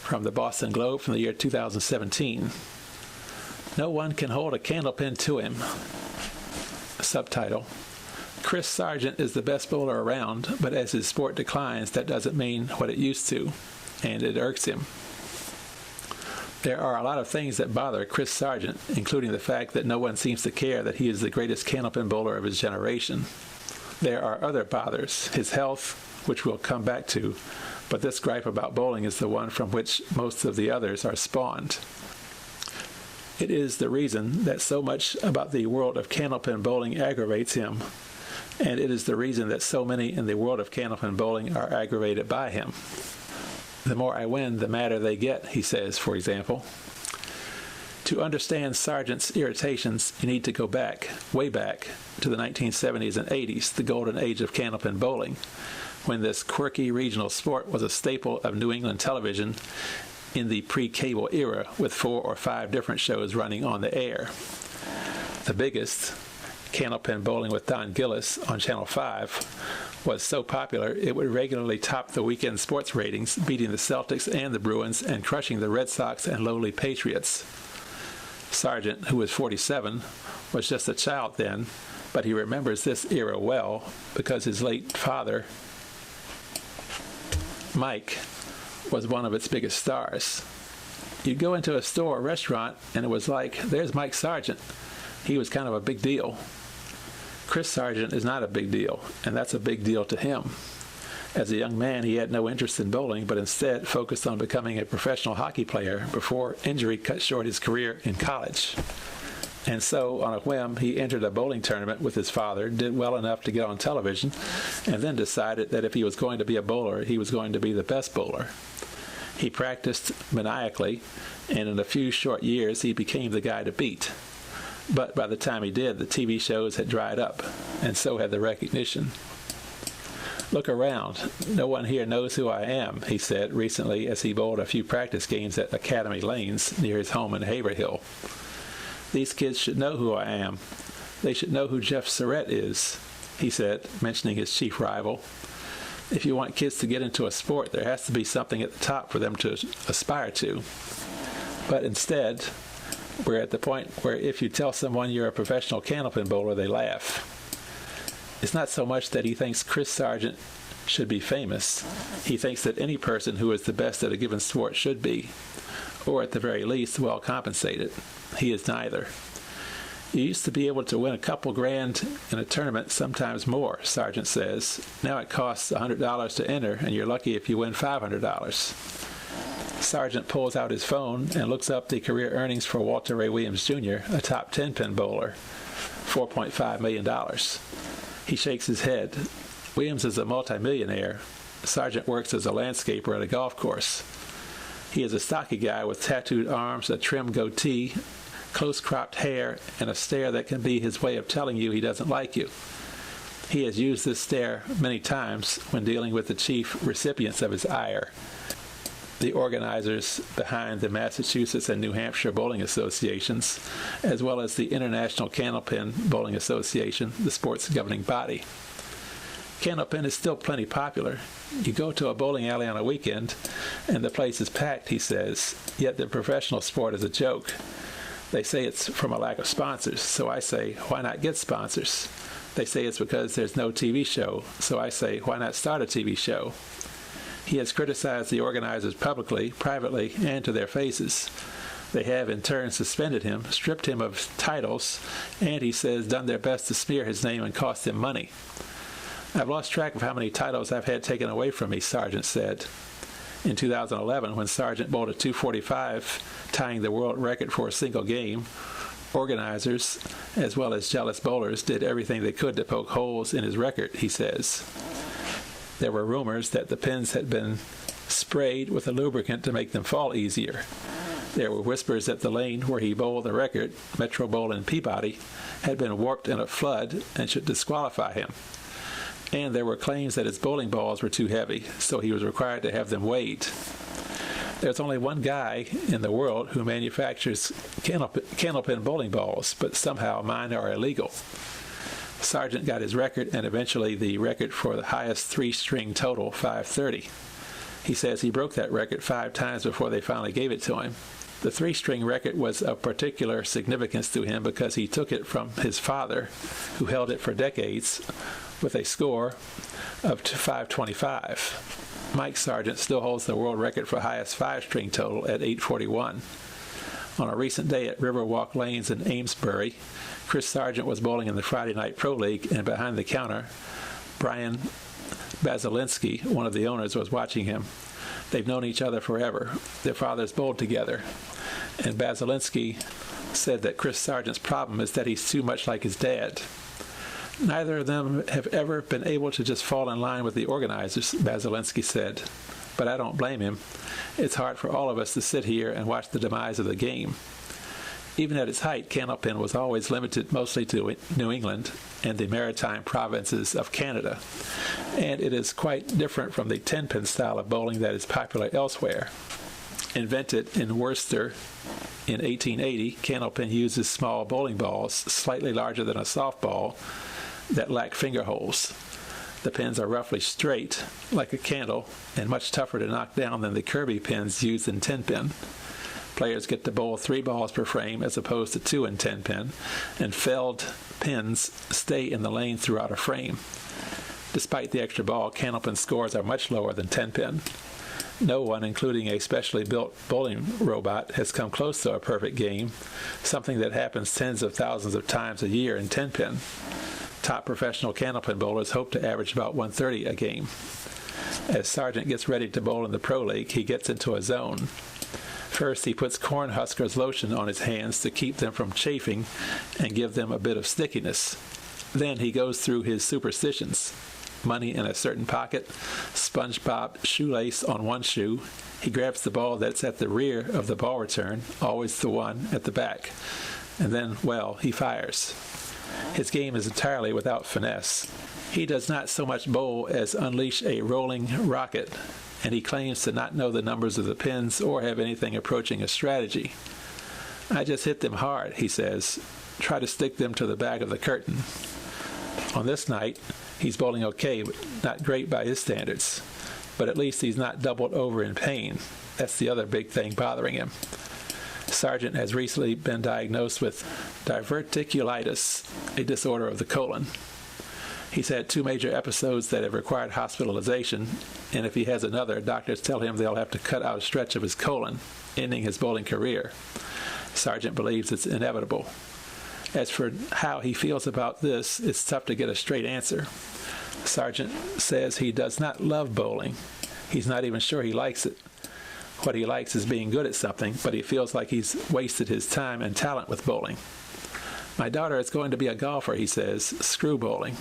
from the Boston Globe from the year 2017. No one can hold a candlepin to him. Subtitle: Chris Sargent is the best bowler around, but as his sport declines, that doesn't mean what it used to, and it irks him. There are a lot of things that bother Chris Sargent, including the fact that no one seems to care that he is the greatest candlepin bowler of his generation. There are other bothers, his health, which we'll come back to, but this gripe about bowling is the one from which most of the others are spawned. It is the reason that so much about the world of candlepin bowling aggravates him, and it is the reason that so many in the world of candlepin bowling are aggravated by him. The more I win, the madder they get, he says, for example. To understand Sargent's irritations, you need to go back, way back, to the 1970s and 80s, the golden age of candlepin bowling, when this quirky regional sport was a staple of New England television in the pre-cable era, with 4 or 5 different shows running on the air. The biggest, Candlepin Bowling with Don Gillis on Channel 5, was so popular it would regularly top the weekend sports ratings, beating the Celtics and the Bruins and crushing the Red Sox and lowly Patriots. Sargent, who was 47, was just a child then, but he remembers this era well because his late father, Mike, was one of its biggest stars. You'd go into a store or restaurant and it was like, there's Mike Sargent. He was kind of a big deal. Chris Sargent is not a big deal, and that's a big deal to him. As a young man, he had no interest in bowling, but instead focused on becoming a professional hockey player before injury cut short his career in college. And so, on a whim, he entered a bowling tournament with his father, did well enough to get on television, and then decided that if he was going to be a bowler, he was going to be the best bowler. He practiced maniacally, and in a few short years, he became the guy to beat. But by the time he did, the TV shows had dried up, and so had the recognition. Look around. No one here knows who I am, he said recently as he bowled a few practice games at Academy Lanes near his home in Haverhill. These kids should know who I am. They should know who Jeff Surratt is, he said, mentioning his chief rival. If you want kids to get into a sport, there has to be something at the top for them to aspire to. But instead, we're at the point where if you tell someone you're a professional candlepin bowler, they laugh. It's not so much that he thinks Chris Sargent should be famous. He thinks that any person who is the best at a given sport should be, or at the very least, well compensated. He is neither. You used to be able to win a couple grand in a tournament, sometimes more, Sargent says. Now it costs $100 to enter, and you're lucky if you win $500. Sargent pulls out his phone and looks up the career earnings for Walter Ray Williams Jr., a top 10-pin bowler, $4.5 million. He shakes his head. Williams is a multimillionaire. Sargent works as a landscaper at a golf course. He is a stocky guy with tattooed arms, a trim goatee, close-cropped hair, and a stare that can be his way of telling you he doesn't like you. He has used this stare many times when dealing with the chief recipients of his ire, the organizers behind the Massachusetts and New Hampshire Bowling Associations, as well as the International Candlepin Bowling Association, the sport's governing body. Candlepin is still plenty popular. You go to a bowling alley on a weekend, and the place is packed, he says, yet the professional sport is a joke. They say it's from a lack of sponsors, so I say, why not get sponsors? They say it's because there's no TV show, so I say, why not start a TV show? He has criticized the organizers publicly, privately, and to their faces. They have, in turn, suspended him, stripped him of titles, and, he says, done their best to smear his name and cost him money. I've lost track of how many titles I've had taken away from me, Sargent said. In 2011, when Sargent bowled a 245, tying the world record for a single game, organizers, as well as jealous bowlers, did everything they could to poke holes in his record, he says. There were rumors that the pins had been sprayed with a lubricant to make them fall easier. There were whispers that the lane where he bowled the record, Metro Bowl in Peabody, had been warped in a flood and should disqualify him. And there were claims that his bowling balls were too heavy, so he was required to have them weighed. There's only one guy in the world who manufactures candlepin bowling balls, but somehow mine are illegal. Sargent got his record and eventually the record for the highest three-string total, 530. He says he broke that record 5 times before they finally gave it to him. The 3-string record was of particular significance to him because he took it from his father, who held it for decades, with a score of 525. Mike Sargent still holds the world record for highest 5-string total at 841. On a recent day at Riverwalk Lanes in Amesbury, Chris Sargent was bowling in the Friday Night Pro League, and behind the counter, Brian Basilinski, one of the owners, was watching him. They've known each other forever. Their fathers bowled together. And Basilinski said that Chris Sargent's problem is that he's too much like his dad. Neither of them have ever been able to just fall in line with the organizers, Basilinski said. But I don't blame him. It's hard for all of us to sit here and watch the demise of the game. Even at its height, Candlepin was always limited mostly to New England and the maritime provinces of Canada, and it is quite different from the 10-pin style of bowling that is popular elsewhere. Invented in Worcester in 1880, Candlepin uses small bowling balls slightly larger than a softball that lack finger holes. The pins are roughly straight, like a candle, and much tougher to knock down than the Kirby pins used in 10-pin. Players get to bowl 3 balls per frame as opposed to 2 in 10-pin, and felled pins stay in the lane throughout a frame. Despite the extra ball, Candlepin scores are much lower than 10-pin. No one, including a specially built bowling robot, has come close to a perfect game, something that happens tens of thousands of times a year in 10-pin. Top professional Candlepin bowlers hope to average about 130 a game. As Sargent gets ready to bowl in the Pro League, he gets into a zone. First, he puts Cornhusker's lotion on his hands to keep them from chafing and give them a bit of stickiness. Then he goes through his superstitions. Money in a certain pocket, SpongeBob shoelace on one shoe. He grabs the ball that's at the rear of the ball return, always the one at the back. And then, well, he fires. His game is entirely without finesse. He does not so much bowl as unleash a rolling rocket, and he claims to not know the numbers of the pins or have anything approaching a strategy. I just hit them hard, he says. Try to stick them to the back of the curtain. On this night, he's bowling okay, but not great by his standards. But at least he's not doubled over in pain. That's the other big thing bothering him. Sargent has recently been diagnosed with diverticulitis, a disorder of the colon. He's had 2 major episodes that have required hospitalization, and if he has another, doctors tell him they'll have to cut out a stretch of his colon, ending his bowling career. Sargent believes it's inevitable. As for how he feels about this, it's tough to get a straight answer. Sargent says he does not love bowling. He's not even sure he likes it. What he likes is being good at something, but he feels like he's wasted his time and talent with bowling. My daughter is going to be a golfer, he says. Screw bowling.